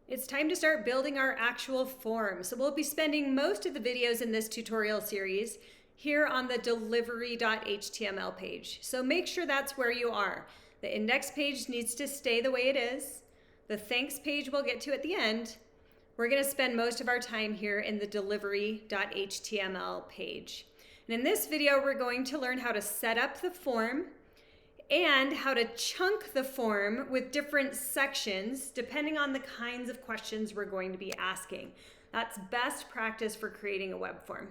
It's time to start building our actual form. So we'll be spending most of the videos in this tutorial series here on the delivery.html page. So make sure that's where you are. The index page needs to stay the way it is. The thanks page we'll get to at the end. We're going to spend most of our time here in the delivery.html page. And in this video, we're going to learn how to set up the form and how to chunk the form with different sections depending on the kinds of questions we're going to be asking. That's best practice for creating a web form.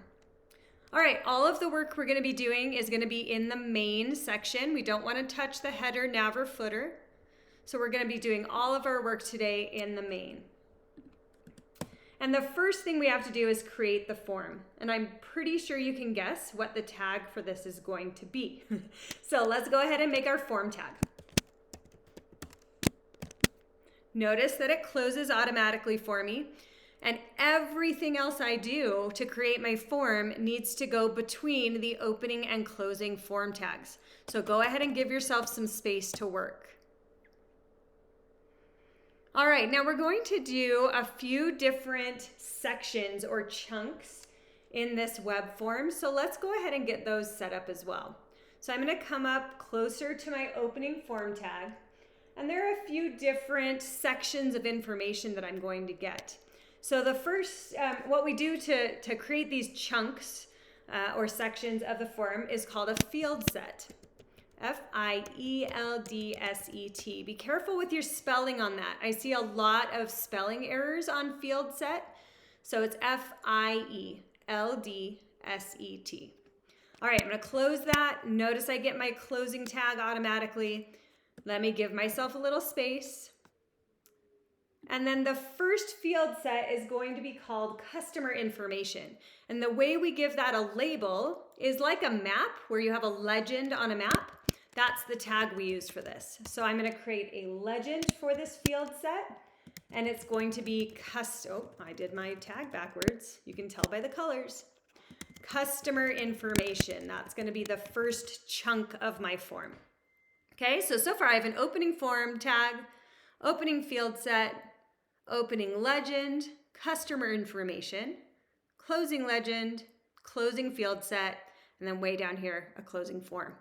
All right, all of the work we're going to be doing is going to be in the main section. We don't want to touch the header, nav, or footer. So we're going to be doing all of our work today in the main. And the first thing we have to do is create the form. And I'm pretty sure you can guess what the tag for this is going to be. So let's go ahead and make our form tag. Notice that it closes automatically for me. And everything else I do to create my form needs to go between the opening and closing form tags. So go ahead and give yourself some space to work. All right, now we're going to do a few different sections or chunks in this web form. So let's go ahead and get those set up as well. So I'm going to come up closer to my opening form tag. And there are a few different sections of information that I'm going to get. So the first, what we do to create these chunks or sections of the form is called a field set. F-I-E-L-D-S-E-T. Be careful with your spelling on that. I see a lot of spelling errors on field set. So it's F-I-E-L-D-S-E-T. All right, I'm going to close that. Notice I get my closing tag automatically. Let me give myself a little space. And then the first field set is going to be called customer information. And the way we give that a label is like a map where you have a legend on a map. That's the tag we use for this. So I'm going to create a legend for this field set. And it's going to be oh, I did my tag backwards. You can tell by the colors. Customer information. That's going to be the first chunk of my form. Okay, so far I have an opening form tag, opening field set, opening legend, customer information, closing legend, closing field set, and then way down here, a closing form.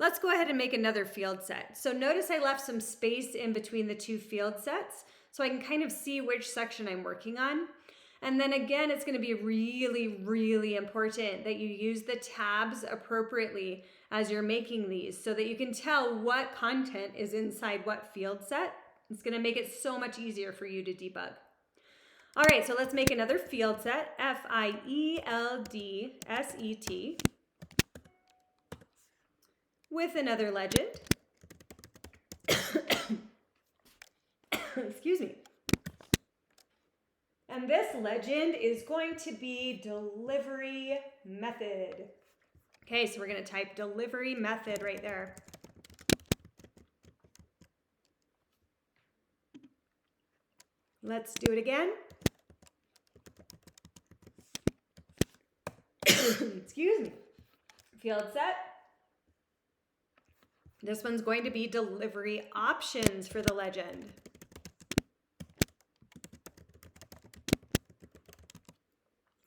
Let's go ahead and make another field set. So notice I left some space in between the two field sets so I can kind of see which section I'm working on. And then again, it's going to be really, really important that you use the tabs appropriately as you're making these so that you can tell what content is inside what field set. It's going to make it so much easier for you to debug. All right, so let's make another field set, F-I-E-L-D-S-E-T, with another legend. Excuse me. And this legend is going to be delivery method. Okay, so we're going to type delivery method right there. Let's do it again. Excuse me. Field set. This one's going to be delivery options for the legend.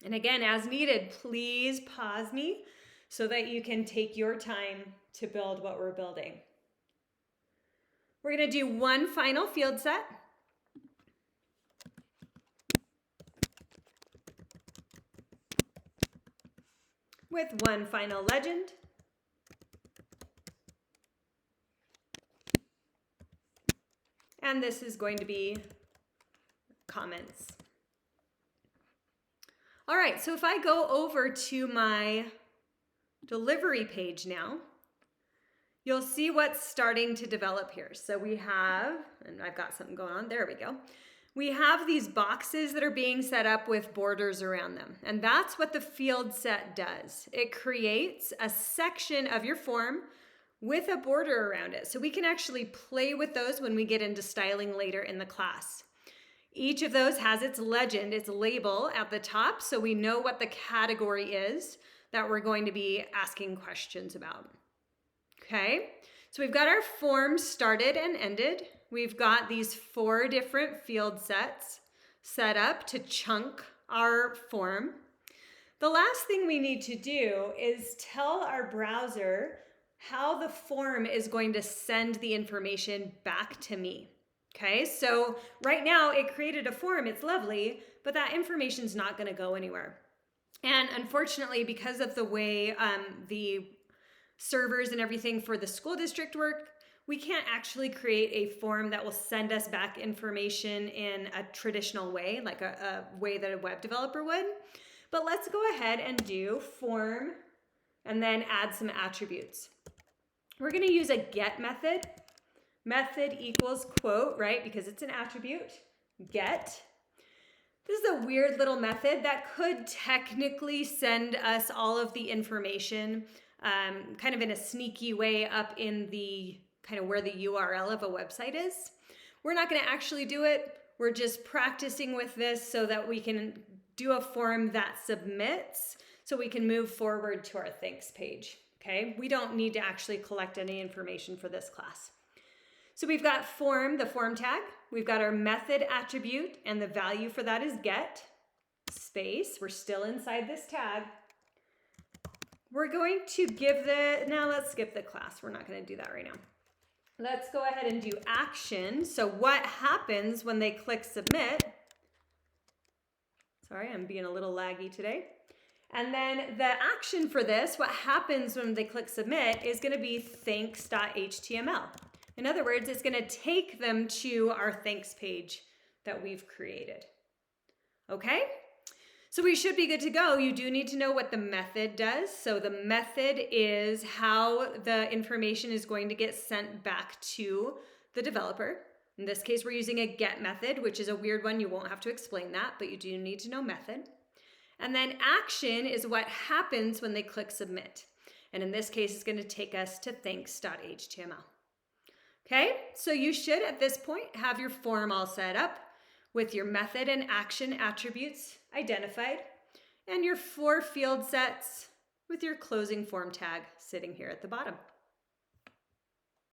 And again, as needed, please pause me so that you can take your time to build what we're building. We're going to do one final field set. With one final legend. And this is going to be comments. All right, so if I go over to my delivery page now, you'll see what's starting to develop here. So we have, and I've got something going on, there we go. We have these boxes that are being set up with borders around them. And that's what the field set does. It creates a section of your form with a border around it. So we can actually play with those when we get into styling later in the class. Each of those has its legend, its label at the top, so we know what the category is that we're going to be asking questions about. Okay, So we've got our form started and ended. We've got these 4 different field sets set up to chunk our form. The last thing we need to do is tell our browser how the form is going to send the information back to me. Okay, so right now it created a form, it's lovely, but that information is not going to go anywhere. And unfortunately, because of the way the servers and everything for the school district work, we can't actually create a form that will send us back information in a traditional way, like a way that a web developer would. But let's go ahead and do form and then add some attributes. We're going to use a get method. Method equals quote, right? Because it's an attribute. Get. This is a weird little method that could technically send us all of the information kind of in a sneaky way up in the kind of where the URL of a website is. We're not going to actually do it. We're just practicing with this so that we can do a form that submits so we can move forward to our thanks page. Okay, we don't need to actually collect any information for this class. So we've got form, the form tag. We've got our method attribute, and the value for that is get, space. We're still inside this tag. We're going to give now let's skip the class. We're not going to do that right now. Let's go ahead and do action. So what happens when they click submit? Sorry, I'm being a little laggy today. And then the action for this, what happens when they click submit, is going to be thanks.html. In other words, it's going to take them to our thanks page that we've created. Okay? So we should be good to go. You do need to know what the method does. So the method is how the information is going to get sent back to the developer. In this case, we're using a get method, which is a weird one. You won't have to explain that, but you do need to know method. And then action is what happens when they click submit. And in this case, it's going to take us to thanks.html. Okay, so you should at this point have your form all set up with your method and action attributes identified and your 4 field sets with your closing form tag sitting here at the bottom.